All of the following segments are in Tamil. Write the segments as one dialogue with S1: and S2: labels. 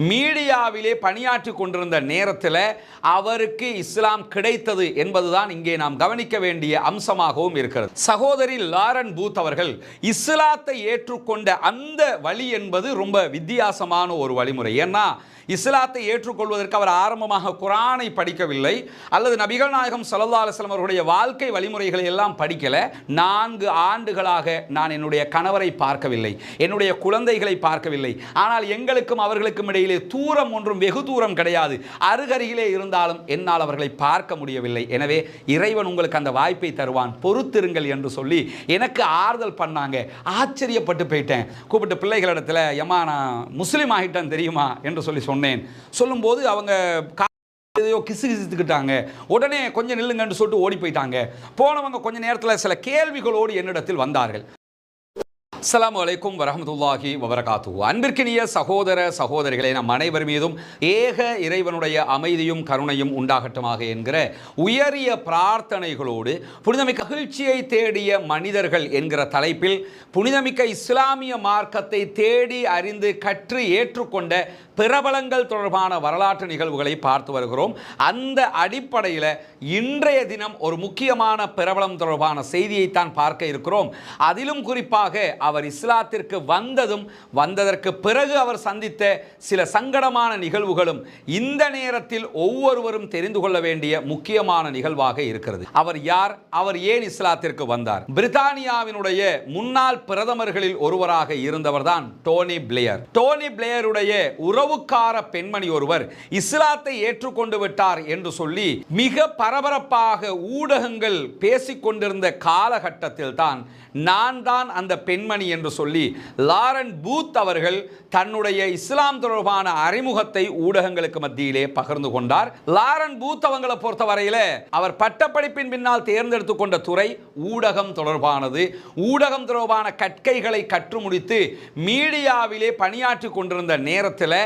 S1: மீடியாவிலே பணியாற்றி கொண்டிருந்த நேரத்தில் அவருக்கு இஸ்லாம் கிடைத்தது என்பதுதான் இங்கே நாம் கவனிக்க வேண்டிய அம்சமாகவும் இருக்கிறது. சகோதரி லாரன் பூத் அவர்கள் இஸ்லாத்தை ஏற்றுக்கொண்ட அந்த வழி என்பது ரொம்ப வித்தியாசமான ஒரு வழிமுறை. ஏன்னா இஸ்லாத்தை ஏற்றுக்கொள்வதற்கு அவர் ஆரம்பமாக குரானை படிக்கவில்லை, அல்லது நபிகள் நாயகம் ஸல்லல்லாஹு அலைஹி வஸல்லம் அவருடைய வாழ்க்கை வழிமுறைகளை எல்லாம் படிக்கல. 4 ஆண்டுகளாக நான் என்னுடைய கணவரை பார்க்கவில்லை, என்னுடைய குழந்தைகளை பார்க்கவில்லை. ஆனால் எங்களுக்கும் அவர்களுக்கும் இடையிலே தூரம் ஒன்றும் வெகு தூரம் கிடையாது, அருகருகிலே இருந்தாலும் என்னால் அவர்களை பார்க்க முடியவில்லை. எனவே இறைவன் உங்களுக்கு அந்த வாய்ப்பை தருவான், பொறுத்திருங்கள் என்று சொல்லி எனக்கு ஆறுதல் பண்ணாங்க. ஆச்சரியப்பட்டு போயிட்டேன். கூப்பிட்டு பிள்ளைகளிடத்தில் எம்மா நான் முஸ்லீம் ஆகிட்டேன் தெரியுமா என்று சொல்லி சொன்னேன். சொல்லும்போது அவங்க ஏதோ கிசுகிசுத்துக்கிட்டாங்க. உடனே கொஞ்சம் நில்லுங்கன்னு சொல்லிட்டு ஓடி போயிட்டாங்க. போனவங்க கொஞ்ச நேரத்தில் சில கேள்விகளோடு என்னிடத்தில் வந்தார்கள். அஸ்ஸலாமு அலைக்கும் வரஹ்மத்துல்லாஹி வபரகாத்துஹு. அன்பிற்கினிய சகோதர சகோதரிகளே, நம் அனைவர் மீதும் ஏக இறைவனுடைய அமைதியும் கருணையும் உண்டாகட்டுமாக என்கிற உயரிய பிரார்த்தனைகளோடு புனிதமிக்க மகிழ்ச்சியை தேடிய மனிதர்கள் என்கிற தலைப்பில் புனிதமிக்க இஸ்லாமிய மார்க்கத்தை தேடி அறிந்து கற்று ஏற்றுக்கொண்ட பிரபலங்கள் தொடர்பான வரலாற்று நிகழ்வுகளை பார்த்து வருகிறோம். அந்த அடிப்படையில் இன்றைய தினம் ஒரு முக்கியமான பிரபலம் தொடர்பான செய்தியைத்தான் பார்க்க இருக்கிறோம். அதிலும் குறிப்பாக அவர் இஸ்லாத்திற்கு வந்ததற்கு பிறகு அவர் சந்தித்த சில சங்கடமான நிகழ்வுகளும் இந்த நேரத்தில் ஒவ்வொருவரும் தெரிந்து கொள்ள வேண்டிய முக்கியமான நிகழ்வாக இருக்கிறது. அவர் யார்? அவர் ஏன் இஸ்லாத்திற்கு வந்தார்? பிரித்தானியாவினுடைய முன்னாள் பிரதமர்களில் ஒருவராக இருந்தவர் தான் டோனி பிளேயர். டோனி பிளேயருடைய உறவுக்கார பெண்மணி ஒருவர் இஸ்லாத்தை ஏற்றுக்கொண்டு விட்டார் என்று சொல்லி மிக பரபரப்பாக ஊடகங்கள் பேசிக்கொண்டிருந்த காலகட்டத்தில் தான் நான் தான் அந்த பெண்மணி என்று சொல்லி லாரன் பூத் அவர்கள் தன்னுடைய இஸ்லாம் தொடர்பான அறிமுகத்தை ஊடகங்களுக்கு மத்தியிலே பகிர்ந்து கொண்டார். லாரன் பூத் அவங்களை பொறுத்தவரையில் அவர் பட்டப்படிப்பின் பின்னால் தேர்ந்தெடுத்து கொண்ட துறை ஊடகம் தொடர்பானது. ஊடகம் தொடர்பான கற்கைகளை கற்று முடித்து மீடியாவிலே பணியாற்றி கொண்டிருந்த நேரத்தில்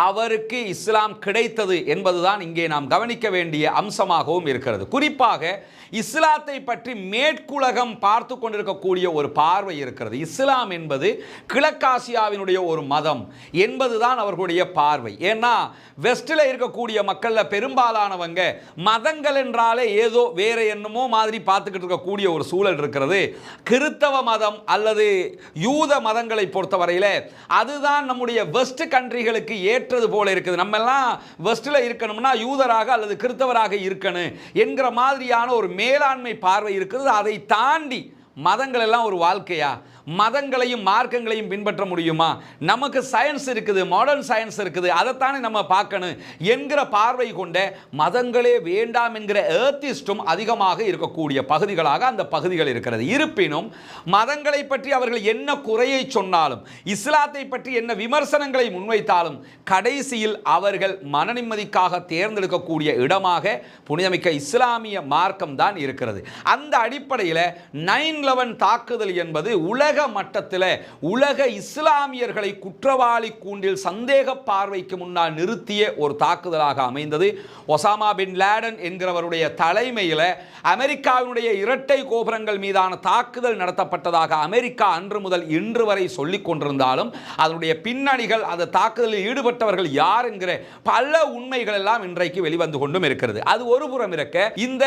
S1: அவருக்கு இஸ்லாம் கிடைத்தது என்பதுதான் இங்கே நாம் கவனிக்க வேண்டிய அம்சமாகவும் இருக்கிறது. குறிப்பாக இஸ்லாத்தை பற்றி மேற்குலகம் பார்த்து கொண்டிருக்கக்கூடிய ஒரு பார்வை இருக்கிறது. இஸ்லாம் என்பது கிழக்காசியாவினுடைய ஒரு மதம் என்பதுதான் அவர்களுடைய பார்வை. ஏன்னா வெஸ்டில் இருக்கக்கூடிய மக்களில் பெரும்பாலானவங்க மதங்கள் என்றாலே ஏதோ வேற என்னமோ மாதிரி பார்த்துக்கிட்டு இருக்கக்கூடிய ஒரு சூழல் இருக்கிறது. கிறித்தவ மதம் அல்லது யூத மதங்களை பொறுத்தவரையில் அதுதான் நம்முடைய வெஸ்ட் கண்ட்ரிகளுக்கு ஏற்றது போல இருக்குது. நம்ம எல்லாம் வெஸ்டில் இருக்கணும்னா யூதராக அல்லது கிறித்தவராக இருக்கணும் என்கிற மாதிரியான ஒரு மேலாண்மை பார்வை இருக்கிறது. அதை தாண்டி மதங்கள் எல்லாம் ஒரு வாழ்க்கையா? மதங்களையும் மார்க்கங்களையும் பின்பற்ற முடியுமா? நமக்கு சயின்ஸ் இருக்குது, மாடர்ன் சயின்ஸ் இருக்குது, அதைத்தானே நம்ம பார்க்கணும் என்கிற பார்வை கொண்ட மதங்களே வேண்டாம் என்கிற ஏத்திஸ்டும் அதிகமாக இருக்கக்கூடிய பகுதிகளாக அந்த பகுதிகள் இருக்கிறது. இருப்பினும் மதங்களை பற்றி அவர்கள் என்ன குறையை சொன்னாலும், இஸ்லாத்தை பற்றி என்ன விமர்சனங்களை முன்வைத்தாலும் கடைசியில் அவர்கள் மன நிம்மதிக்காக தேர்ந்தெடுக்கக்கூடிய இடமாக புனிதமிக்க இஸ்லாமிய மார்க்கம் தான் இருக்கிறது. அந்த அடிப்படையில் 9/11 தாக்குதல் என்பது உலக மட்டத்தில் உலக இஸ்லாமியர்களை குற்றவாளி கூண்டில் சந்தேக பார்வைக்கு முன்னால் நிறுத்திய ஒரு தாக்குதலாக அமைந்தது. ஒசாமா பின் லேடன் என்கிறவருடைய தலைமையில் அமெரிக்காவினுடைய இரட்டை கோபுரங்கள் மீதான தாக்குதல் நடத்தப்பட்டதாக அமெரிக்கா அன்று முதல் இன்று வரை சொல்லிக் கொண்டிருந்தாலும் அதனுடைய பின்னணிகள், அந்த தாக்குதலில் ஈடுபட்டவர்கள் யார் என்கிற பல உண்மைகள் எல்லாம் இன்றைக்கு வெளிவந்து கொண்டும் இருக்கிறது. அது ஒரு புறம் இருக்க, இந்த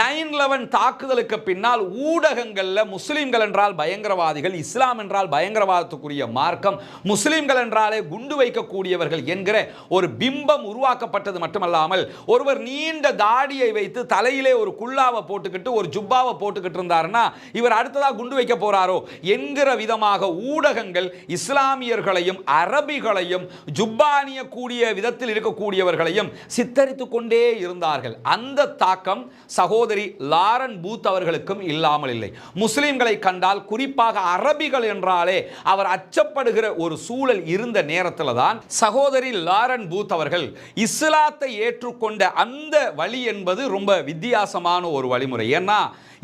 S1: 9/11 தாக்குதலுக்கு பின்னால் ஊடகங்களில் முஸ்லிம்கள் என்றால் பயங்கரவாதிகள், இஸ்லாம் என்றால் பயங்கரவாதத்துக்குரிய மார்க்கம், முஸ்லிம்கள் என்றாலே குண்டு வைக்கக்கூடியவர்கள் என்கிற ஒரு பிம்பம் உருவாக்கப்பட்டது மட்டுமல்லாமல் ஒருவர் நீண்ட தாடியை வைத்து தலையிலே ஒரு குல்லாவை போட்டுக்கிட்டு ஒரு ஜுப்பாவை போட்டுக்கிட்டு இருந்தாருன்னா இவர் அடுத்ததாக குண்டு வைக்க போறாரோ என்கிற விதமாக ஊடகங்கள் இஸ்லாமியர்களையும் அரபிகளையும் ஜுப்பானிய கூடிய விதத்தில் இருக்கக்கூடியவர்களையும் சித்தரித்துக் கொண்டே இருந்தார்கள். அந்த தாக்கம் சகோதரி லாரன் பூத் அவர்களுக்கும் இல்லாமல் இல்லை. முஸ்லிம்களை கண்டால் குறிப்பாக அரபிகள் என்றாலே அவர் அச்சப்படுகிற ஒரு சூழல் இருந்த நேரத்தில் தான் சகோதரி லாரன் பூத் அவர்கள் இஸ்லாத்தை ஏற்றுக்கொண்ட அந்த வழி என்பது ரொம்ப வித்தியாசமான ஒரு வழிமுறை. ஏன்னா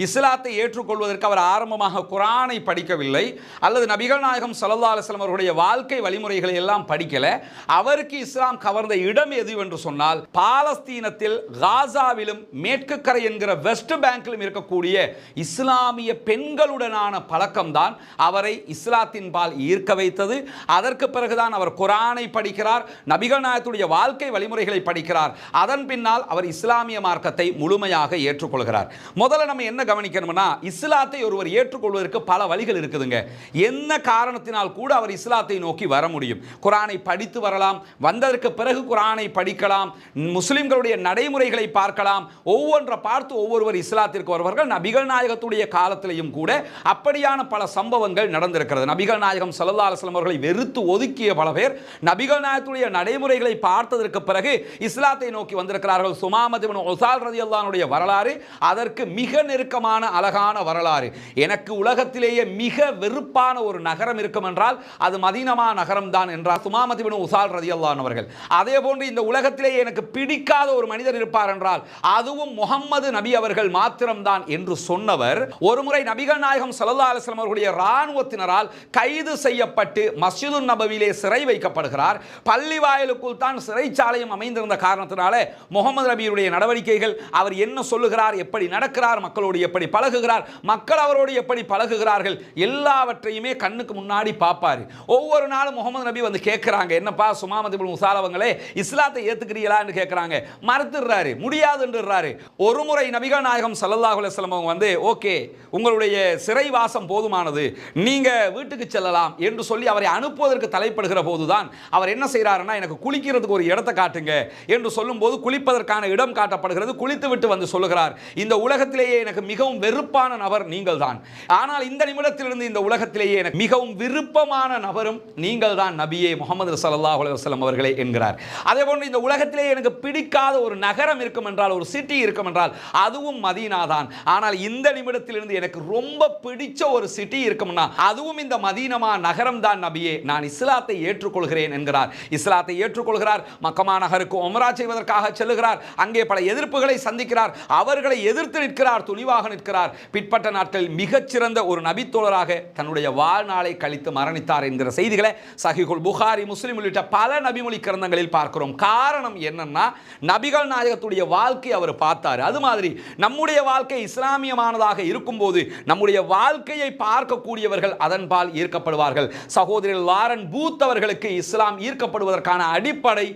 S1: இஸ்லாத்தை ஏற்றுக்கொள்வதற்கு அவர் ஆரம்பமாக குர்ஆனை படிக்கவில்லை, அல்லது நபிகள் நாயகம் ஸல்லல்லாஹு அலைஹி வஸல்லம் அவருடைய வாழ்க்கை வழிமுறைகளை எல்லாம் படிக்கல. அவருக்கு இஸ்லாம் கவர்ந்த இடம் எது என்று சொன்னால் பாலஸ்தீனத்தில் காசாவிலும் மேற்கு கரை என்கிற வெஸ்ட் பேங்கிலும் இருக்கக்கூடிய இஸ்லாமிய பெண்களுடனான பழக்கம்தான் அவரை இஸ்லாத்தின் பால் ஈர்க்க வைத்தது. அதற்கு பிறகுதான் அவர் குர்ஆனை படிக்கிறார், நபிகள் நாயகத்துடைய வாழ்க்கை வழிமுறைகளை படிக்கிறார். அதன் பின்னால் அவர் இஸ்லாமிய மார்க்கத்தை முழுமையாக ஏற்றுக்கொள்கிறார். முதல்ல நம்ம என்ன கவனிக்கணும்னா, இஸ்லாத்தை ஒருவர் ஏற்றுக்கொள்வதற்கு பல வழிகள் இருக்குதுங்க. என்ன காரணத்தினால் கூட அவர் இஸ்லாத்தை நோக்கி வர முடியும். குர்ஆனை படித்து வரலாம், வந்ததற்கு பிறகு குர்ஆனை படிக்கலாம், முஸ்லிம்களுடைய நடைமுறைகளை பார்க்கலாம். ஒவ்வொன்றை பார்த்து ஒவ்வொருவர் இஸ்லாத்திற்கு வருவார்கள். நபிகள் நாயகத்துடைய காலத்திலேயும் கூட அப்படியான பல சம்பவங்கள் நடந்திருக்கிறது. நபிகள் நாயகம் ஸல்லல்லாஹு அலைஹி வஸல்லம் அவர்களை வெறுத்து ஒதுக்கிய பல பேர் நபிகள் நாயகத்துடைய நடைமுறைகளை பார்த்ததற்கு பிறகு இஸ்லாத்தை நோக்கி வந்திருக்கிறார்கள். சுமாமத் இப்னு உஸால் ரலியல்லாஹு அன்ஹு வரலாறு அதற்கு மிக நெருக்கமான அழகான வரலாறு. எனக்கு உலகத்திலேயே மிக வெறுப்பான ஒரு நகரம் இருக்கும் என்றால் அது மதீனா நகரம் தான் என்றார் சுமாமத் இப்னு உஸால் ரலியல்லாஹு அன்ஹு அவர்கள். அதே போன்று இந்த உலகத்திலேயே எனக்கு பிடிக்காத ஒரு மனிதர் இருப்பார் என்றால் அதுவும் முஹம்மது நபி அவர்கள் மாத்திரம்தான் என்று சொன்னவர் ஒருமுறை நபிகள் நாயகம் ஸல்லல்லாஹு அலைஹி வஸல்லம் அவர்களுடைய இராணுவத்தினரால் கைது செய்யப்பட்டு மஸ்ஜிதுன் நபவியிலே சிறை வைக்கப்படுகிறார். பள்ளி வாயிலுக்குள் தான் சிறைச்சாலையும் அமைந்திருந்த காரணத்தினால முஹம்மது நபியுடைய நடவடிக்கைகள், அவர் என்ன சொல்லுகிறார், எப்படி நடக்கிறார், மக்களோடு எப்படி பழகுகிறார், மக்கள் அவரோடு எப்படி பழகுகிறார்கள், எல்லாவற்றையுமே கண்ணுக்கு முன்னாடி பார்ப்பார். ஒவ்வொரு நாளும் முஹம்மது நபி வந்து கேட்கிறாங்க, என்னப்பா சுமாமத் இப்னு உஸால் அவங்களே இஸ்லாத்தை ஏத்துக்கிறீங்களான்னு கேட்கிறாங்க. மறுத்துறாரு, முடியாதுன்றாரு. ஒரு முறை நபிகள் நாயகம் ஸல்லல்லாஹு அலைஹி வஸல்லம் அவங்க வந்து ஓகே உங்களுடைய சிறைவாசம் போதுமானது, நீங்க வீட்டுக்கு செல்லலாம் என்று சொல்லி அவரை அனுப்புவதற்கு தலைப்படுகிற போதுதான் அவர் என்ன செய்யறாருன்னா, எனக்கு குளிக்கிறதுக்கு ஒரு இடத்தை காட்டுங்க என்று சொல்லும்போது குளிப்பதற்கான இடம் காட்டப்படுகிறது. குளித்து விட்டு வந்து சொல்லுகிறார், இந்த உலகத்திலேயே எனக்கு மிகவும் வெறுப்பான நபர் நீங்கள் தான், ஆனால் இந்த நிமிடத்திலிருந்து இந்த உலகத்திலேயே எனக்கு மிகவும் விருப்பமான நபரும் நீங்கள் தான் நபியே முஹம்மது ஸல்லல்லாஹு அலைஹி வஸல்லம் அவர்களே என்கிறார். அதே போன்று இந்த உலகத்திலேயே எனக்கு பிடிக்காத ஒரு நகரம் இருக்கும் என்றால், ஒரு சிட்டி இருக்கும் என்றால் அதுவும் மதீனா தான். ஆனால் இந்த நிமிடத்திலிருந்து எனக்கு ரொம்ப பிடிச்ச ஒரு சிட்டி இருக்கும்னா அதுவும் இந்த மதீனா நகரம் தான் நபியே, நான் இஸ்லாத்தை ஏற்றுக்கொள்கிறேன் என்கிறார். இஸ்லாத்தை ஏற்றுக்கொள்கிறார். மக்கமா நகருக்கு உம்ரா செய்வதற்காக செல்லுகிறார். அங்கே பல எதிர்ப்புகளை சந்திக்கிறார். அவர்களை எதிர்த்து நிற்கிறார், துணிவாக நிற்கிறார். பிற்பட்ட நாட்களில் மிகச்சிறந்த ஒரு நபித்தோழராக தன்னுடைய வாழ்நாளை கழித்து மரணித்தார் என்கிற செய்திகளை சஹீஹுல் புகாரி, முஸ்லிம் உள்ளிட்ட பல நபிமொழி கிரந்தங்களில் பார்க்கிறோம். காரணம் என்னன்னா, நபிகள் நாயகத்துடைய வாழ்க்கை அவர் பார்த்தார். அது மாதிரி நம்முடைய வாழ்க்கை இஸ்லாமியமானதாக இருக்கும்போது நம்முடைய வாழ்க்கையை பார்க்கக்கூடியவர்கள் அதன்பால் ஈர்க்கப்படுவார்கள். சகோதரி லாரன் பூத் அவர்களுக்கு இஸ்லாம் ஈர்க்கப்படுவதற்கான அடிப்படை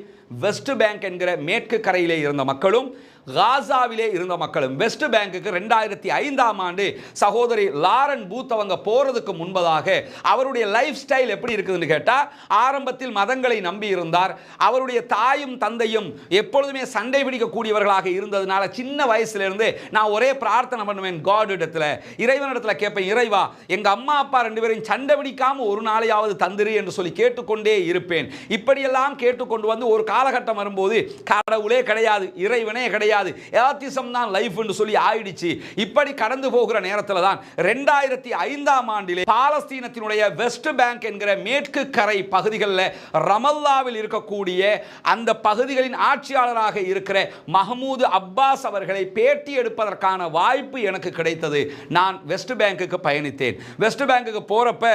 S1: வெஸ்ட் பேங்க் என்கிற மேற்கு கரையிலே இருந்த மக்களும் காசாவிலே இருந்த மக்களும். வெஸ்ட் பேங்குக்கு 2005ஆம் ஆண்டு சகோதரி லாரன் பூத் அவங்க போறதுக்கு முன்பதாக அவருடைய லைஃப் ஸ்டைல் எப்படி இருக்குதுன்னு கேட்டா, ஆரம்பத்தில் மதங்களை நம்பி இருந்தார். அவருடைய தாயும் தந்தையும் எப்பொழுதுமே சண்டை பிடிக்கக்கூடியவர்களாக இருந்ததுனால சின்ன வயசுலேருந்து நான் ஒரே பிரார்த்தனை பண்ணுவேன், காட் இடத்துல, இறைவனிடத்தில் கேட்பேன், இறைவா எங்க அம்மா அப்பா ரெண்டு பேரையும் சண்டை பிடிக்காம ஒரு நாளையாவது தந்திரு என்று சொல்லி கேட்டுக்கொண்டே இருப்பேன். இப்படியெல்லாம் கேட்டுக்கொண்டு வந்து ஒரு காலகட்டம் வரும்போது கடவுளே கிடையாது, இறைவனே கிடையாது, ஏத்திசம் தான் லைஃப் என்று சொல்லி ஆயிடுச்சு. இப்படி கடந்து போகிற நேரத்தில் தான் 2005ஆம் ஆண்டிலே பாலஸ்தீனத்தினுடைய வெஸ்ட் பேங்க் என்கிற மேற்கு கரை பகுதிகளில் ரமல்லாவில் இருக்கக்கூடிய அந்த பகுதிகளின் ஆட்சியாளராக இருக்கிற மஹமூது அப்பாஸ் அவர்களை பேட்டி எடுப்பதற்கான வாய்ப்பு எனக்கு கிடைத்தது. நான் வெஸ்ட் பேங்குக்கு பயணித்தேன். வெஸ்ட் பேங்குக்கு போறப்ப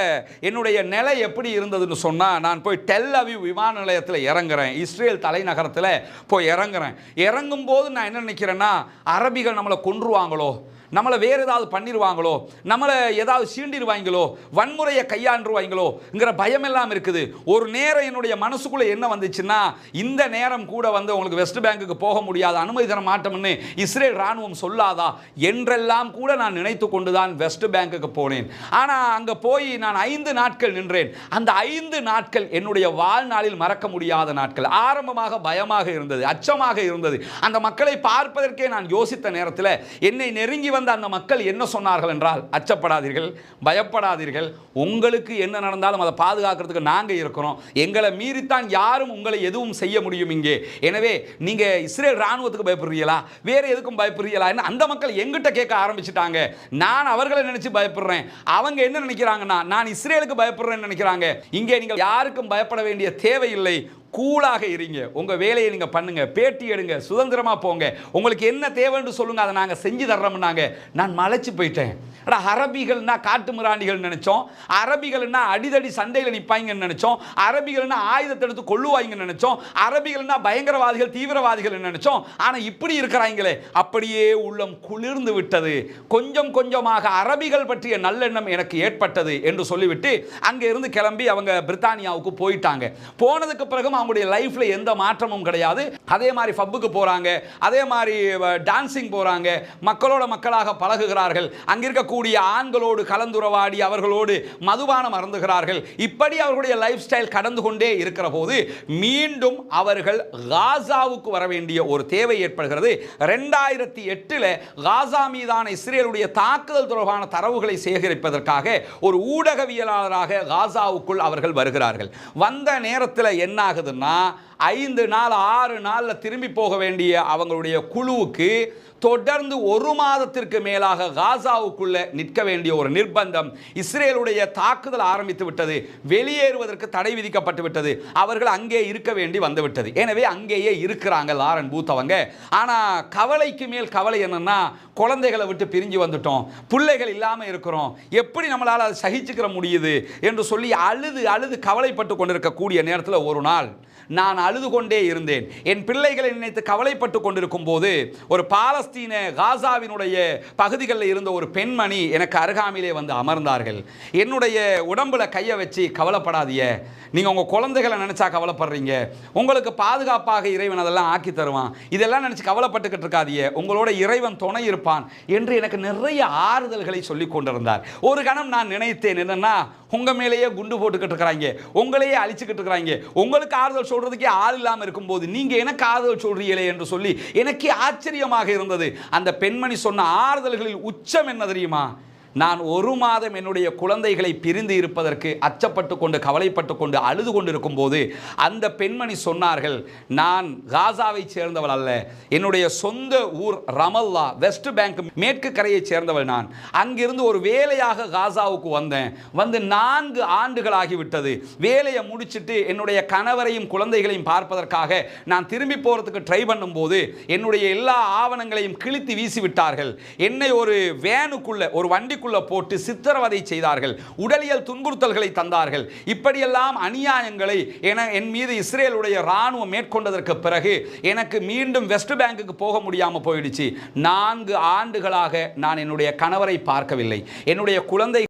S1: என்னுடைய நிலை எப்படி இருந்ததுன்னு சொன்னா, நான் போய் டெல் அவீவ் விமான நிலையத்தில் இறங்குறேன், இஸ்ரேல் தலைநகரத்தில் போய் இறங்குறேன். இறங்கும் போது நான் என்ன நினைக்கிறேன்னா, அரபிகள் நம்மளை கொன்றுவாங்களோ, நம்மளை வேறு ஏதாவது பண்ணிடுவாங்களோ, நம்மளை ஏதாவது சீண்டிடுவாங்களோ, வன்முறையை கையாண்டுருவாங்களோங்கிற பயம் எல்லாம் இருக்குது. ஒரு நேரம் என்னுடைய மனசுக்குள்ளே என்ன வந்துச்சுன்னா, இந்த நேரம் கூட வந்து உங்களுக்கு வெஸ்ட் பேங்குக்கு போக முடியாது, அனுமதி தர மாட்டோம்னு இஸ்ரேல் ராணுவம் சொல்லாதா என்றெல்லாம் கூட நான் நினைத்து கொண்டு தான் வெஸ்ட் பேங்குக்கு போனேன். ஆனால் அங்கே போய் நான் 5 நாட்கள் நின்றேன். அந்த 5 நாட்கள் என்னுடைய வாழ்நாளில் மறக்க முடியாத நாட்கள். ஆரம்பமாக பயமாக இருந்தது, அச்சமாக இருந்தது. அந்த மக்களை பார்ப்பதற்கே நான் யோசித்த நேரத்தில் என்னை நெருங்கி அந்த மக்கள் என்ன சொன்னார்கள் என்றால், அச்சப்படாதீர்கள், பயப்படாதீர்கள், உங்களுக்கு என்ன நடந்தாலும் அதை பாதுகாக்கிறதுக்கு நாங்கள் இருக்கிறோம், எங்களை மீறித்தான் யாரும் உங்களை எதுவும் செய்ய முடியும் இங்கே. எனவே நீங்க இஸ்ரேல் ராணுவத்துக்கு பயப்படுறீங்களா, வேற எதுக்கும் பயப்படுறீங்களா அந்த மக்கள் எங்கிட்ட கேட்க ஆரம்பிச்சுட்டாங்க. நான் அவர்களை நினைச்சு பயப்படுறேன், அவங்க என்ன நினைக்கிறாங்கன்னா நான் இஸ்ரேலுக்கு பயப்படுறேன்னு நினைக்கிறாங்க. இங்கே நீங்கள் யாருக்கும் பயப்பட வேண்டிய தேவையில்லை, கூலாக இருங்க, உங்க வேலையை நீங்க பண்ணுங்க, பேட்டி எடுங்க, சுதந்திரமா போங்க, உங்களுக்கு என்ன தேவைன்னு சொல்லுங்க, அதை நாங்க செஞ்சு தர்றோம்னாங்க. நான் மலைச்சு போயிட்டேன். அரபிகள்னா காட்டு மிராண்டிகள் நினைச்சோம், அரபிகள்னா அடிதடி சண்டையில் நிற்பாங்கன்னு நினைச்சோம், அரபிகள்னா ஆயுதத்தை எடுத்து கொள்ளுவாங்கன்னு நினைச்சோம், அரபிகள்னா பயங்கரவாதிகள் தீவிரவாதிகள் நினைச்சோம். ஆனா இப்படி இருக்கிறாங்களே, அப்படியே உள்ளம் குளிர்ந்து விட்டது. கொஞ்சம் கொஞ்சமாக அரபிகள் பற்றிய நல்லெண்ணம் எனக்கு ஏற்பட்டது என்று சொல்லிவிட்டு அங்க இருந்து கிளம்பி அவங்க பிரித்தானியாவுக்கு போயிட்டாங்க. போனதுக்கு பிறகு அவங்களுடைய லைஃப்ல எந்த மாற்றமும் கிடையாது. அதே மாதிரி பப்புக்கு போறாங்க, அதே மாதிரி டான்சிங் போறாங்க, மக்களோட மக்களாக பழகுகிறார்கள், அங்க இருக்க கூடிய ஆண்களோடு கலந்துரவாடி அவர்களோடு மதுபானம் அருந்துகிறார்கள். இப்படி அவர்களுடைய லைஃப் ஸ்டைல் கடந்து கொண்டே இருக்கிற போது மீண்டும் அவர்கள் காசாவுக்கு வர வேண்டிய ஒரு தேவை ஏற்படுகிறது. 2008 காசா மீதான இஸ்ரேலுடைய தாக்குதல் தொடர்பான தரவுகளை சேகரிப்பதற்காக ஒரு ஊடகவியலாளராக காசாவுக்குள் அவர்கள் வருகிறார்கள். வந்த நேரத்தில் என்ன ஆகுதுன்னா, 5 நாள் 6 நாள்ல திரும்பி போக வேண்டிய அவங்களுடைய குழுவுக்கு தொடர்ந்து 1 மாதத்திற்கு மேலாக காசாவுக்குள்ள நிற்க வேண்டிய ஒரு நிர்பந்தம், இஸ்ரேலுடைய தாக்குதல் ஆரம்பித்து விட்டது, வெளியேறுவதற்கு தடை விதிக்கப்பட்டு விட்டது, அவர்கள் அங்கே இருக்க வேண்டி வந்துவிட்டது. எனவே அங்கேயே இருக்கிறாங்க லாரன் பூத் அவங்க. ஆனா கவலைக்கு மேல் கவலை என்னன்னா, குழந்தைகளை விட்டு பிரிஞ்சு வந்துட்டோம், பிள்ளைகள் இல்லாம இருக்கிறோம், எப்படி நம்மளால அதை சகிச்சுக்கிற முடியுது என்று சொல்லி அழுது அழுது கவலைப்பட்டு கொண்டிருக்கக்கூடிய நேரத்தில் ஒரு நாள் நான் அழுது கொண்டே இருந்தேன். என் பிள்ளைகளை நினைத்து கவலைப்பட்டு கொண்டிருக்கும் போது ஒரு பாலஸ்தீன காசாவினுடைய பகுதிகளில் இருந்த ஒரு பெண்மணி எனக்கு அருகாமையிலே வந்து அமர்ந்தார்கள். என்னுடைய உடம்புல கையை வச்சு, கவலைப்படாதீங்க, நீங்கள் உங்கள் குழந்தைகளை நினச்சா கவலைப்படுறீங்க, உங்களுக்கு பாதுகாப்பாக இறைவன் அதெல்லாம் ஆக்கி தருவான், இதெல்லாம் நினச்சி கவலைப்பட்டுக்கிட்டு இருக்காதீங்க, உங்களோட இறைவன் துணை இருப்பான் என்று எனக்கு நிறைய ஆறுதல்களை சொல்லி கொண்டிருந்தார். ஒரு கணம் நான் நினைத்தேன், என்னன்னா, உங்கள் மேலேயே குண்டு போட்டுக்கிட்டு இருக்கிறாங்க, உங்களையே அழிச்சுக்கிட்டு இருக்கிறாங்க, உங்களுக்கு ஆறுதல் சொல்றதுக்கே ஆள் இல்லாமல் இருக்கும்போது நீங்க எனக்கு ஆறுதல் சொல்றீங்களே என்று சொல்லி எனக்கே ஆச்சரியமாக இருந்தது. அந்த பெண்மணி சொன்ன ஆறுதல்களில் உச்சம் என்ன தெரியுமா? நான் 1 மாதம் என்னுடைய குழந்தைகளை பிரிந்து இருப்பதற்கு அச்சப்பட்டு கொண்டு கவலைப்பட்டு கொண்டு அழுது கொண்டிருக்கும் போது அந்த பெண்மணி சொன்னார்கள், நான் காசாவை சேர்ந்தவள் அல்ல, என்னுடைய சொந்த ஊர் ரமல்லா, வெஸ்ட் பேங்க் மேற்கு கரையை சேர்ந்தவள். நான் அங்கிருந்து ஒரு வேலையாக காசாவுக்கு வந்தேன். வந்து 4 ஆண்டுகள் ஆகிவிட்டது. வேலையை முடிச்சுட்டு என்னுடைய கணவரையும் குழந்தைகளையும் பார்ப்பதற்காக நான் திரும்பி போறதுக்கு ட்ரை பண்ணும் போது என்னுடைய எல்லா ஆவணங்களையும் கிழித்து வீசிவிட்டார்கள். என்னை ஒரு வேனுக்குள்ள, ஒரு வண்டி போட்டு சித்திரவதை செய்தார்கள், உடலியல் துன்புறுத்தல்களை தந்தார்கள். இப்படியெல்லாம் அநியாயங்களை என் மீது இஸ்ரேலுடைய ராணுவம் மேற்கொண்டதற்கு பிறகு எனக்கு மீண்டும் வெஸ்ட் பேங்குக்கு போக முடியாமல் போயிடுச்சு. 4 ஆண்டுகளாக நான் என்னுடைய கணவரை பார்க்கவில்லை, என்னுடைய குழந்தை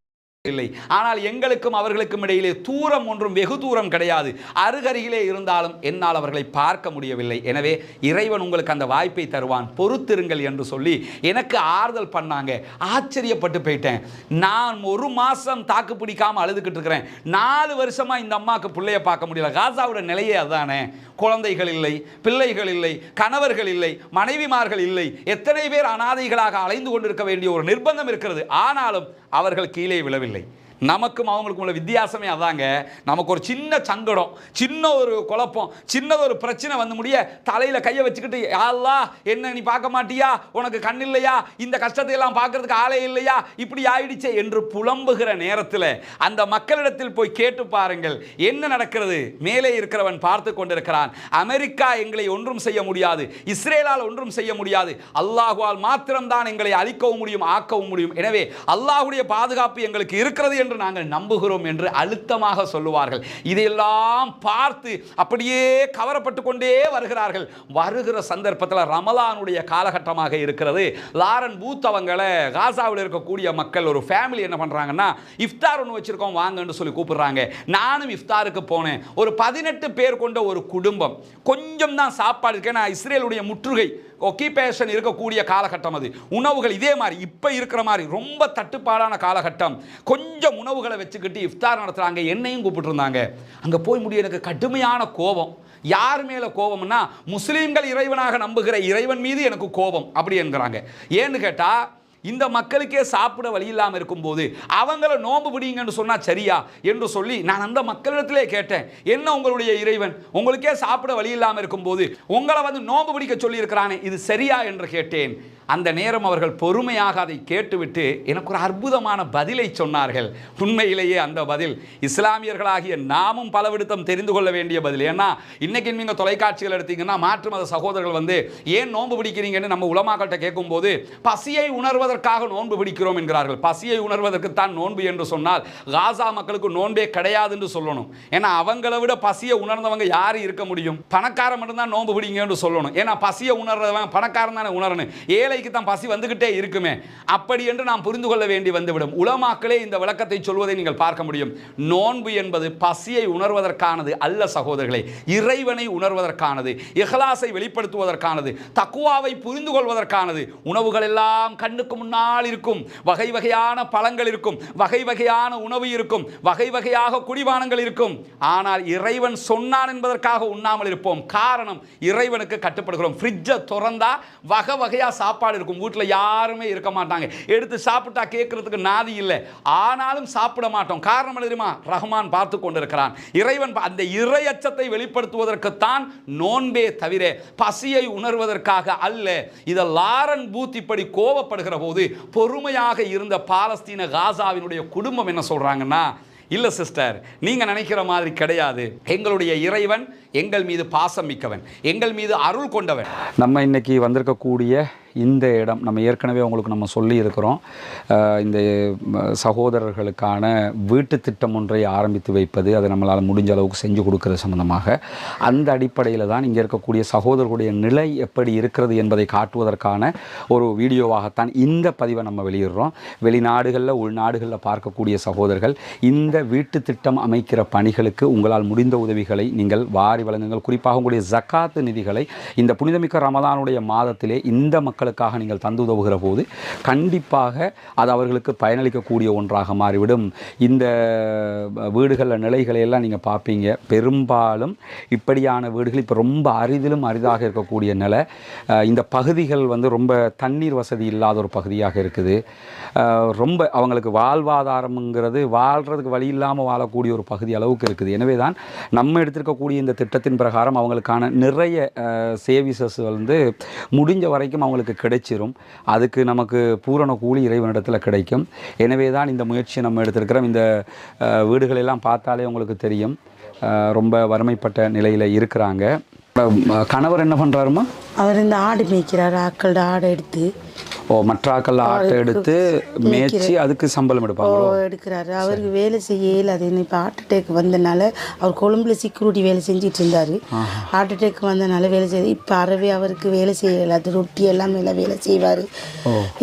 S1: இல்லை. ஆனால் எங்களுக்கும் அவர்களுக்கும் இடையிலே தூரம் ஒன்றும் வெகு தூரம் கிடையாது, அருகருகிலே இருந்தாலும் என்னால் அவர்களை பார்க்க முடியவில்லை. எனவே இறைவன் உங்களுக்கு அந்த வாய்ப்பை தருவான், பொறுத்திருங்கள் என்று சொல்லி எனக்கு ஆறுதல் பண்ணாங்க. ஆச்சரியப்பட்டு போயிட்டேன். நான் 1 மாசம் தாக்கு பிடிக்காம அழுதுகிட்டு இருக்கிறேன். 4 வருஷமா இந்த அம்மாவுக்கு பிள்ளைய பார்க்க முடியல. காசாவோட நிலையே அதானே. குழந்தைகள் இல்லை, பிள்ளைகள் இல்லை, கணவர்கள் இல்லை, மனைவிமார்கள் இல்லை, எத்தனை பேர் அனாதைகளாக அலைந்து கொண்டிருக்க வேண்டிய ஒரு நிர்பந்தம் இருக்கிறது. ஆனாலும் அவர்கள் கீழே விழவில்லை. நமக்கும் அவங்களுக்கும் உள்ள வித்தியாசமே அதாங்க. நமக்கு ஒரு சின்ன சங்கடம், சின்ன ஒரு குழப்பம், சின்னது ஒரு பிரச்சனை வந்து முடிய தலையில கையை வச்சுக்கிட்டு, அல்லாஹ் என்ன நீ பார்க்க மாட்டியா, உனக்கு கண் இல்லையா, இந்த கஷ்டத்தை எல்லாம் பார்க்கறதுக்கு ஆளே இல்லையா, இப்படி ஆயிடுச்சே என்று புலம்புகிற நேரத்தில் அந்த மக்களிடத்தில் போய் கேட்டு பாருங்கள் என்ன நடக்கிறது. மேலே இருக்கிறவன் பார்த்து கொண்டிருக்கிறான். அமெரிக்கா எங்களை ஒன்றும் செய்ய முடியாது, இஸ்ரேலால் ஒன்றும் செய்ய முடியாது, அல்லாஹ்வால் மாத்திரம்தான் எங்களை அழிக்கவும் முடியும், ஆக்கவும் முடியும். எனவே அல்லாஹ்வுடைய பாதுகாப்பு எங்களுக்கு இருக்கிறது என்று நாங்கள் நம்புகிறோம் என்று அழுத்தமாக சொல்லுவார்கள். இதையெல்லாம் பார்த்து அப்படியே கவரப்பட்டு கொண்டே வருகிறார்கள். வருகிற சந்தர்ப்பத்தில் ரமலானுடைய காலகட்டமாக இருக்கிறது. லாரன் பூத் அவங்களை காசாவில் இருக்கக்கூடிய மக்கள் ஒரு ஃபேமிலி என்ன பண்றாங்கன்னா, இஃப்தார் ஒன்று வச்சிருக்கோம் வாங்கன்னு சொல்லி கூப்பிடுறாங்க. நானும் இஃப்தாருக்கு போனேன். ஒரு 18 பேர் கொண்ட ஒரு குடும்பம், கொஞ்சம் தான் சாப்பாடு இருக்கு. நான் இஸ்ரேலுடைய முற்றுகை ஒக்கிபேஷன் இருக்கக்கூடிய காலகட்டம் அது. உணவுகள் இதே மாதிரி இப்போ இருக்கிற மாதிரி ரொம்ப தட்டுப்பாடான காலகட்டம். கொஞ்சம் உணவுகளை வச்சுக்கிட்டு இஃப்தார் நடத்துகிறாங்க. என்னையும் கூப்பிட்டுருந்தாங்க. அங்கே போய் முடிய எனக்கு கடுமையான கோபம். யார் மேலே கோபம்னா, முஸ்லீம்கள் இறைவனாக நம்புகிற இறைவன் மீது எனக்கு கோபம் அப்படி என்கிறாங்க. ஏன்னு கேட்டால் இந்த மக்களுக்கே சாப்பிட வழி இல்லாமல் இருக்கும்போது அவங்கள நோன்பு பிடிங்கன்னு சொன்னா சரியா என்று சொல்லி நான் அந்த மக்களிடத்திலே கேட்டேன், என்ன உங்களுடைய இறைவன் உங்களுக்கே சாப்பிட வழி இல்லாமல் இருக்கும்போது உங்களை வந்து நோன்பு பிடிக்க சொல்லி இருக்கிறானே, இது சரியா என்று கேட்டேன். அந்த நேரம் அவர்கள் பொறுமையாக அதை கேட்டுவிட்டு எனக்கு ஒரு அற்புதமான பதிலை சொன்னார்கள். உண்மையிலேயே அந்த பதில் இஸ்லாமியர்களாகிய நாமும் பலவிடத்தம் தெரிந்து கொள்ள வேண்டிய பதில். ஏன்னா இன்னைக்கு நீங்கள் தொலைக்காட்சிகள் எடுத்தீங்கன்னா மாற்று மத சகோதரர்கள் வந்து ஏன் நோன்பு பிடிக்கிறீங்கன்னு நம்ம உலமாக்கள்கிட்ட கேட்கும்போது பசியை உணர்வதற்காக நோன்பு பிடிக்கிறோம் என்கிறார்கள். பசியை உணர்வதற்குத்தான் நோன்பு என்று சொன்னால் காசா மக்களுக்கு நோன்பே கிடையாது என்று சொல்லணும். ஏன்னா அவங்கள விட பசியை உணர்ந்தவங்க யாரு இருக்க முடியும்? பணக்காரன் மட்டும்தான் நோன்பு பிடிங்கன்னு சொல்லணும். ஏன்னா பசியை உணர்றவன் பணக்காரன் தானே உணரணும், ஏழை தான் பசி வந்துகிட்டே இருக்குமே, அப்படி என்று நாம் புரிந்து கொள்ள வேண்டி வந்துவிடும். உலமாக்களே இந்த விளக்கத்தை சொல்வதை நீங்கள் பார்க்க முடியும். நோன்பு என்பது பசியை உணர்வதற்கானது அல்ல சகோதரர்களே, இறைவனை உணர்வதற்கானது, இஹ்லாஸை வெளிப்படுத்துவதற்கானது, தக்குவாவை புரிந்து கொள்வதற்கானது. உணவுகள் எல்லாம் கண்ணுக்கு முன்னால் இருக்கும், வகை வகையான பழங்கள் இருக்கும், வகை வகையான உணவு இருக்கும், வகை வகையாக குடிபானங்கள் இருக்கும். ஆனால் இறைவன் சொன்னான் என்பதற்காக உண்ணாமல் இருப்போம். காரணம், இறைவனுக்கு கட்டுப்படுகிறோம். ஃப்ரிட்ஜை திறந்தா வகை வகையா சாப்பாடு இருக்கும், வீட்டில் யாருமே இருக்க மாட்டாங்க, எடுத்து சாப்பிட்டா கேட்கறதுக்கு நாதி இல்லை, ஆனாலும் சாப்பிட மாட்டோம். காரணம் தெரியுமா? ரஹ்மான் பார்த்து கொண்டிருக்கிறான். இறைவன் அந்த இறையச்சத்தை வெளிப்படுத்துவதற்குத்தான் நோன்பே தவிர பசியை உணர்வதற்காக அல்ல. இதை லாரன் பூத் இப்படி கோபப்படுகிற போது பொறுமையாக இருந்த பாலஸ்தீன காசாவினுடைய குடும்பம் என்ன சொல்றாங்கன்னா, இல்ல சிஸ்டர், நீங்க நினைக்கிற மாதிரி கிடையாது, எங்களுடைய இறைவன் எங்கள் மீது பாசம் மிக்கவன், எங்கள் மீது அருள் கொண்டவன். நம்ம இன்னைக்கு வந்திருக்கக்கூடிய இந்த இடம் நம்ம ஏற்கனவே உங்களுக்கு நம்ம சொல்லி இருக்கிறோம். இந்த சகோதரர்களுக்கான வீட்டு திட்டம் ஒன்றை ஆரம்பித்து வைப்பது, அதை நம்மளால் முடிஞ்ச அளவுக்கு செஞ்சு கொடுக்கறது சம்பந்தமாக அந்த அடிப்படையில் தான் இங்கே இருக்கக்கூடிய சகோதரர்களுடைய நிலை எப்படி இருக்கிறது என்பதை காட்டுவதற்கான ஒரு வீடியோவாகத்தான் இந்த பதிவை நம்ம வெளியிடுறோம். வெளிநாடுகளில் உள்நாடுகளில் பார்க்கக்கூடிய சகோதரர்கள் இந்த வீட்டு திட்டம் அமைக்கிற பணிகளுக்கு உங்களால் முடிந்த உதவிகளை நீங்கள் வாரி வழங்குங்கள். குறிப்பாக உங்களுடைய ஜக்காத்து நிதிகளை இந்த புனிதமிக்க ரமதானுடைய மாதத்திலே இந்த மக்களுக்காக நீங்கள் தந்து உதவுகிற போது கண்டிப்பாக அது அவர்களுக்கு பயனளிக்கக்கூடிய ஒன்றாக மாறிவிடும். இந்த வீடுகளில் நிலைகளை எல்லாம் நீங்கள் பார்ப்பீங்க, பெரும்பாலும் இப்படியான வீடுகள் இப்போ ரொம்ப அரிதிலும் அரிதாக இருக்கக்கூடிய நிலை. இந்த பகுதிகள் வந்து ரொம்ப தண்ணீர் வசதி இல்லாத ஒரு பகுதியாக இருக்குது. ரொம்ப அவங்களுக்கு வாழ்வாதாரம்ங்கிறது வாழ்கிறதுக்கு வழி இல்லாமல் வாழக்கூடிய ஒரு பகுதி அளவுக்கு இருக்குது. எனவே தான் நம்ம எடுத்திருக்கக்கூடிய இந்த திட்டத்தின் பிரகாரம் அவங்களுக்கான நிறைய சேவிசஸ் வந்து முடிஞ்ச வரைக்கும் அவங்களுக்கு கிடைச்சிரும். அதுக்கு நமக்கு பூரண கூலி இறைவனிடத்தில் கிடைக்கும். எனவே தான் இந்த முயற்சியை நம்ம எடுத்திருக்கிறோம். இந்த வீடுகளெல்லாம் பார்த்தாலே உங்களுக்கு தெரியும், ரொம்ப வறுமைப்பட்ட நிலையில் இருக்கிறாங்க. கணவர் என்ன பண்ணுறாருமா?
S2: அவர் இந்த ஆடு மேய்க்கிறார். ஆக்களோட ஆடை எடுத்து
S1: மற்ற ஆக்கள் ஆட்டை எடுத்து மேய்ச்சி அதுக்கு சம்பளம்
S2: எடுக்கிறாரு. அவருக்கு வேலை செய்யல. அது இப்போ ஹார்ட் அட்டாக் வந்தனால அவர் கொழும்புல செக்யூரிட்டி வேலை செஞ்சுட்டு இருந்தார். ஹார்ட் அட்டாக் வந்தனால வேலை செய்ய இப்போ அறவே அவருக்கு வேலை செய்யலை. அது ரொட்டி எல்லாம் வேலை செய்வார்.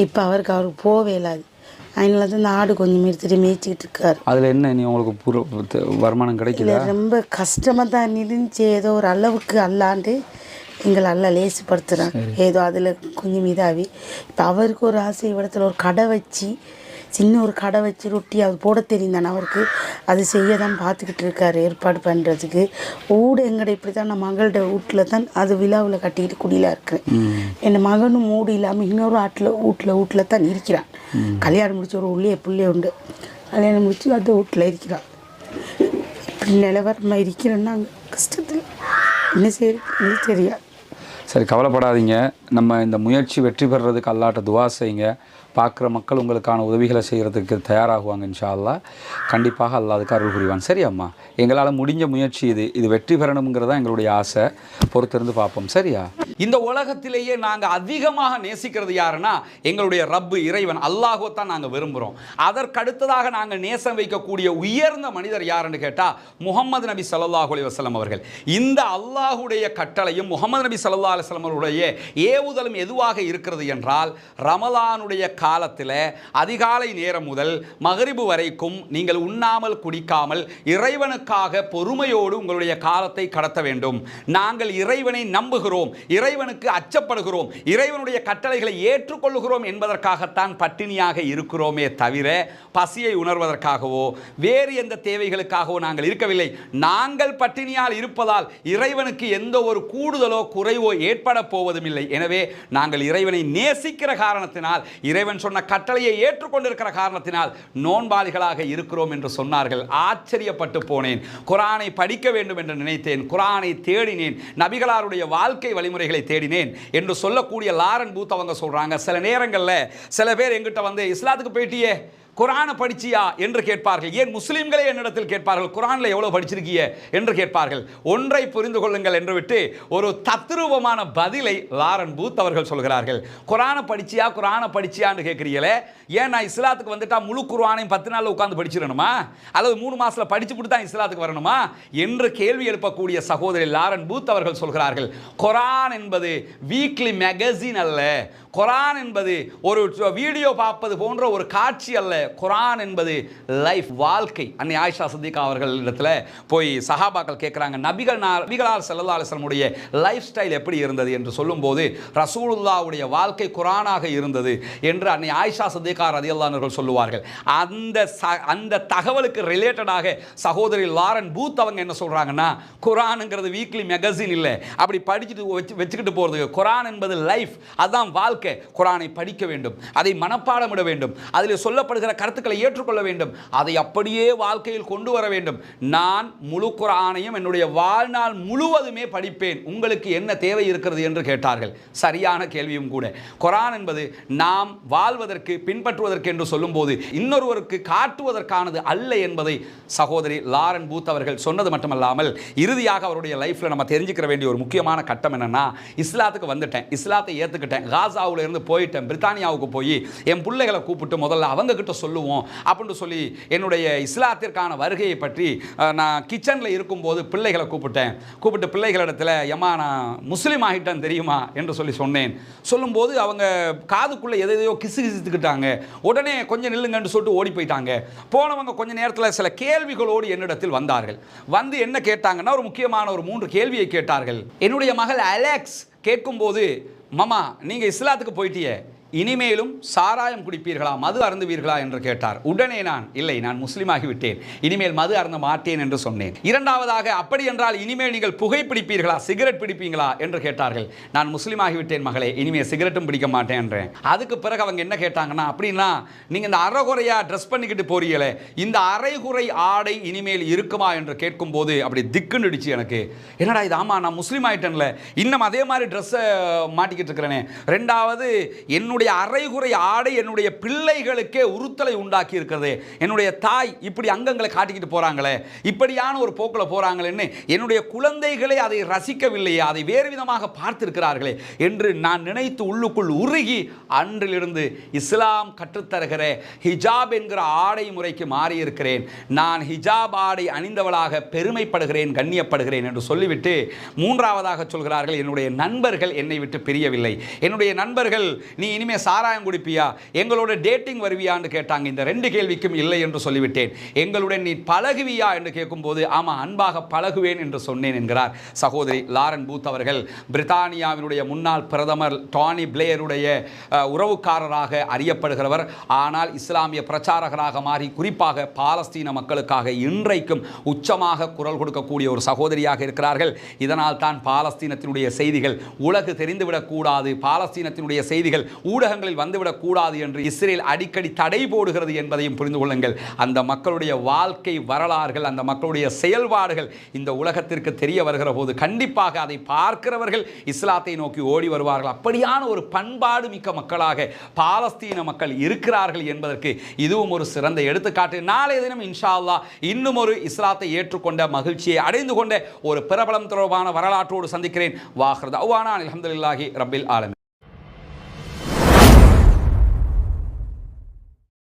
S2: இப்போ அவருக்கு போகவே இல்லாது. அதனால தான் இந்த ஆடு கொஞ்சம் எடுத்துட்டு மேய்ச்சிக்கிட்டு இருக்காரு.
S1: அதில் என்ன நீ உங்களுக்கு வருமானம் கிடைக்கல?
S2: ரொம்ப கஷ்டமாக தான் இருந்துச்சு. ஏதோ ஒரு அளவுக்கு அல்லாண்டு எங்களை நல்லா லேசுப்படுத்துகிறாங்க. ஏதோ அதில் கொஞ்சம் இதாகி இப்போ அவருக்கு ஒரு ஆசை இடத்துல ஒரு கடை வச்சு, சின்ன ஒரு கடை வச்சு ரொட்டி அது போட தெரிந்தானே அவருக்கு. அது செய்ய தான் பார்த்துக்கிட்டு இருக்காரு, ஏற்பாடு பண்ணுறதுக்கு. ஊடு எங்கட இப்படி தான் நான் மகளோட வீட்டில் தான் அது விழாவில் கட்டிக்கிட்டு குடியில் இருக்கிறேன். என் மகனும் மூடு இல்லாமல் இன்னொரு வீட்டில் தான் இருக்கிறான். கல்யாணம் முடிச்ச ஒரு உள்ளே பிள்ளை உண்டு. கல்யாணம் முடிச்சு அந்த வீட்டில் இருக்கிறான். இப்படி நிலவரமாக இருக்கிறேன்னா அங்கே கஷ்டத்தில் என்ன செய்ய தெரியாது.
S1: சரி, கவலைப்படாதீங்க. நம்ம இந்த முயற்சி வெற்றி பெறுறதுக்கு அல்லாட்ட துவா செய்யுங்க. பார்க்குற மக்கள் உங்களுக்கான உதவிகளை செய்கிறதுக்கு தயாராகுவாங்க. இன்ஷா அல்லாஹ் கண்டிப்பாக அல்லாஹ் அதுக்கு அருள் புரிவான். சரி அம்மா, எங்களால் முடிஞ்ச முயற்சி இது வெற்றி பெறணுங்கிறதா எங்களுடைய ஆசை. பொறுத்திருந்து பார்ப்போம். சரியா? இந்த உலகத்திலேயே நாங்கள் அதிகமாக நேசிக்கிறது யாருன்னா எங்களுடைய ரப்பு இறைவன் அல்லாஹோ தான் நாங்கள் விரும்புகிறோம். அதற்கடுத்ததாக நாங்கள் நேசம் வைக்கக்கூடிய உயர்ந்த மனிதர் யாருன்னு கேட்டால் முஹம்மது நபி ஸல்லல்லாஹு அலைஹி வஸல்லம் அவர்கள். இந்த அல்லாஹுடைய கட்டளையும் முஹம்மது நபி ஸல்லல்லாஹு அலைஹி வஸல்லம் அவருடைய ஏவுதலும் எதுவாக இருக்கிறது என்றால், ரமலானுடைய காலத்தில் அதிகாலை நேரம் முதல் மகரிபு வரைக்கும் நீங்கள் உண்ணாமல் குடிக்காமல் இறைவனுக்காக பொறுமையோடு உங்களுடைய காலத்தை கடத்த வேண்டும். நாங்கள் இறைவனை நம்புகிறோம், இறைவனுக்கு அச்சப்படுகிறோம், இறைவனுடைய கட்டளைகளை ஏற்றுக்கொள்கிறோம் என்பதற்காகத்தான் பட்டினியாக இருக்கிறோமே தவிர பசியை உணர்வதற்காகவோ வேறு எந்த தேவைகளுக்காகவோ நாங்கள் இருக்கவில்லை. நாங்கள் பட்டினியால் இருப்பதால் இறைவனுக்கு எந்த ஒரு கூடுதலோ குறைவோ ஏற்பட போவதும் இல்லை. எனவே நாங்கள் இறைவனை நேசிக்கிற காரணத்தினால், இறைவன் சொன்ன கட்டளையை ஏற்றுக்கொண்டிருக்கிற காரணத்தினால் நோன்பாளிகளாக இருக்கிறோம் என்று சொன்னார்கள். ஆச்சரியப்பட்டு போனேன். குர்ஆனை படிக்க வேண்டும் என்று நினைத்தேன், குர்ஆனை தேடினேன், நபிகளாருடைய வாழ்க்கை வழிமுறைகளை தேடினேன் என்று சொல்லக்கூடிய லாரன் பூத் அவங்க சொல்றாங்க, சில நேரங்களில் சில பேர் எங்கிட்ட வந்து இஸ்லாத்துக்கு போயிட்டியே, குர்ஆனை படிச்சியா என்று கேட்பார்கள். ஏன் முஸ்லிம்களே என்னிடத்தில் கேட்பார்கள், குர்ஆனில் எவ்வளவு படிச்சிருக்கிய என்று கேட்பார்கள். ஒன்றை புரிந்து கொள்ளுங்கள் என்று விட்டு ஒரு தத்ரூபமான பதிலை லாரன் பூத் அவர்கள் சொல்கிறார்கள். குர்ஆனை படிச்சியா, குர்ஆனை படிச்சியான்னு கேட்குறீங்களே, ஏன் நான் இஸ்லாத்துக்கு வந்துட்டா முழு குர்ஆனையும் 10 நாளில் உட்கார்ந்து படிச்சிடணுமா, அல்லது 3 மாசத்தில் படிச்சு விட்டு தான் இஸ்லாத்துக்கு வரணுமா என்று கேள்வி எழுப்பக்கூடிய சகோதரி லாரன் பூத் அவர்கள் சொல்கிறார்கள், குர்ஆன் என்பது வீக்லி மேகசின் அல்ல, குர்ஆன் என்பது ஒரு வீடியோ பார்ப்பது போன்ற ஒரு காட்சி அல்ல, குர்ஆன் என்பது லைஃப், வாழ்க்கை. அன்னை ஆயிஷா சித்திகா அவர்கள் இடத்துல போய் சஹாபாக்கள் கேட்குறாங்க, நபிகளார் ஸல்லல்லாஹு அலைஹி வஸல்லம் உடைய லைஃப் ஸ்டைல் எப்படி இருந்தது என்று சொல்லும்போது ரசூலுல்லாஹ்வுடைய வாழ்க்கை குர்ஆனாக இருந்தது என்று அன்னை ஆயிஷா சித்திகா ரலியல்லாஹு அன்ஹா சொல்லுவார்கள். அந்த தகவலுக்கு ரிலேட்டடாக சகோதரி லாரன் பூத் அவங்க என்ன சொல்றாங்கன்னா, குர்ஆன்ங்கிறது வீக்லி மேகசின் இல்லை, அப்படி படிச்சுட்டு வச்சுக்கிட்டு போகிறது. குர்ஆன் என்பது லைஃப், அதுதான் வாழ்க்கை. குர்ஆனை படிக்க வேண்டும், அதை மனப்பாடமிட வேண்டும், அதில் சொல்லப்படுகிற கருத்துக்களை ஏற்றுக்கொள்ள வேண்டும், அதை அப்படியே வாழ்க்கையில் கொண்டு வர வேண்டும். நான் முழு குர்ஆனையும் என்னுடைய வாழ்நாள் முழுவதுமே படிப்பேன், உங்களுக்கு என்ன தேவை இருக்கிறது என்று கேட்டார்கள். சரியான கேள்வியும் கூட. குர்ஆன் என்பது நாம் வாழ்வதற்கு, பின்பற்றுவதற்கு என்று சொல்லும்போது இன்னொருவருக்கு காட்டுவதற்கானது அல்ல என்பதை சகோதரி லாரன் பூத் அவர்கள் சொன்னது மட்டுமல்லாமல் இறுதியாக அவருடைய லைஃப்பில் நம்ம தெரிஞ்சுக்கிற வேண்டிய ஒரு முக்கியமான கட்டம் என்னன்னா, இஸ்லாத்துக்கு வந்துட்டேன், இஸ்லாத்தை ஏற்றுக்கிட்டேன், காசாவில் இருந்து போயிட்டேன், பிரித்தானியாவுக்கு போய் என் பிள்ளைகளை கூப்பிட்டு முதல்ல அவங்க கிட்ட சொல்லுவோம் அப்படின்னு சொல்லி என்னுடைய இஸ்லாத்திற்கான வருகையை பற்றி நான் கிச்சனில் இருக்கும்போது பிள்ளைகளை கூப்பிட்டு பிள்ளைகளிடத்தில், எம்மா நான் முஸ்லீம் ஆகிட்டேன் தெரியுமா என்று சொன்னேன். சொல்லும்போது அவங்க காதுக்குள்ளே எதையோ கிசுகிசுத்துக்கிட்டாங்க. உடனே கொஞ்சம் நில்லுங்கன்னு சொல்லிட்டு ஓடி போயிட்டாங்க. போனவங்க கொஞ்ச நேரத்தில் சில கேள்விகளோடு என்னிடத்தில் வந்தார்கள். வந்து என்ன கேட்டாங்கன்னா, ஒரு முக்கியமான ஒரு 3 கேள்வியை கேட்டார்கள். என்னுடைய மகள் அலெக்ஸ் கேட்கும்போது, மாமா நீங்கள் இஸ்லாத்துக்கு போயிட்டியே, இனிமேலும் சாராயம் குடிப்பீர்களா, மது அருந்துவீர்களா என்று கேட்டார். உடனே இல்லை, நான் முஸ்லீமாகிவிட்டேன், இனிமேல் மது அருந்த மாட்டேன் என்று சொன்னேன். இரண்டாவதாக, அப்படி என்றால் இனிமேல் நீங்கள் புகை பிடிப்பீர்களா, சிகரெட் பிடிப்பீங்களா என்று கேட்டார்கள். நான் முஸ்லீமாகிவிட்டேன் மகளே, இனிமேல் சிகரெட்டும் பிடிக்க மாட்டேன் என்றேன். அதுக்கு பிறகு அவங்க என்ன கேட்டாங்கன்னா, அப்படின்னா நீங்கள் இந்த அரைகுறையாக ட்ரெஸ் பண்ணிக்கிட்டு போறீங்களே, இந்த அரைகுறை ஆடை இனிமேல் இருக்குமா என்று கேட்கும்போது அப்படி திக்குன்னு அடிச்சு எனக்கு. என்னடா இது, ஆமாம் நான் முஸ்லீம் ஆகிட்டேன்ல, இன்னும் அதே மாதிரி ட்ரெஸ்ஸை மாட்டிக்கிட்டு இருக்கிறேனே. ரெண்டாவது, என்னுடைய அரைகுறை ஆடை என்னுடைய பிள்ளைகளுக்கே உறுத்தலை உண்டாக்கி இருக்கிறது. என்னுடைய தாய் இப்படி அங்கங்களை காட்டிக்கிட்டு போறாங்களே, இப்படியான ஒரு போக்கில் போறாங்களேன்னு என்னுடைய குழந்தைகளே அதை ரசிக்கவில்லையே, அதை வேறு விதமாக பார்த்திருக்கிறார்களே என்று நான் நினைத்து உள்ளுக்குள் உருகி அன்றிலிருந்து இஸ்லாம் கற்றுத்தருகிற ஹிஜாப் என்கிற ஆடை முறைக்கு மாறியிருக்கிறேன். நான் ஹிஜாப் ஆடை அணிந்தவளாக பெருமைப்படுகிறேன், கண்ணியப்படுகிறேன் என்று சொல்லிவிட்டு மூன்றாவதாக சொல்கிறார்கள், என்னுடைய நண்பர்கள் என்னை விட்டு பிரியவில்லை. என்னுடைய நண்பர்கள், நீ இனிமேல் சாராயம் குடிப்பியா, எங்களோட டேட்டிங் வருவியான்னு கேட்டாங்க. இந்த 2 கேள்விக்கும் இல்லை என்று சொல்லிவிட்டேன். எங்களுடன் நீ பழகுவியா என்று கேட்கும்போது ஆமாம் அன்பாக பழகுவேன் என்று சொன்னேன் என்கிறார் சகோதரி லாரன் பூத் அவர்கள். பிரித்தானியாவினுடைய முன்னாள் பிரதமர் டானி பிளேயருடைய உறவுக்காரராக அறியப்படுகிறவர். ஆனால் இஸ்லாமிய பிரச்சாரகராக மாறி குறிப்பாக பாலஸ்தீன மக்களுக்காக இன்றைக்கும் உச்சமாக குரல் கொடுக்கக்கூடிய ஒரு சகோதரியாக இருக்கிறார்கள். இதனால் தான் பாலஸ்தீனத்தினுடைய செய்திகள் உலகு தெரிந்துவிடக்கூடாது, பாலஸ்தீனத்தினுடைய செய்திகள் ஊடகங்களில் வந்துவிடக் கூடாது என்று இஸ்ரேல் அடிக்கடி தடை போடுகிறது என்பதையும் புரிந்து கொள்ளுங்கள். அந்த மக்களுடைய வாழ்க்கை வரலாறுகள், அந்த மக்களுடைய செயல்பாடுகள் இந்த உலகத்திற்கு தெரிய வருகிற போது கண்டிப்பாக அதை பார்க்கிறவர்கள் இஸ்லாத்தை நோக்கி ஓடி வருவார்கள். அப்படியான ஒரு பண்பாடு மிக்க மக்களாக பாலஸ்தீன மக்கள் இருக்கிறார்கள் என்பதற்கு இதுவும் ஒரு சிறந்த எடுத்துக்காட்டு. நாளைய தினம் இன்ஷா அல்லாஹ் இன்னும் ஒரு இஸ்லாத்தை ஏற்றுக்கொண்ட மகிழ்ச்சியை அடைந்து கொண்ட ஒரு பிரபலம் தொடர்பான வரலாற்றோடு சந்திக்கிறேன். வாஹ்ரத் அவ்வானா அல்ஹம்துலில்லாஹி ரப்பில் ஆலமீன்.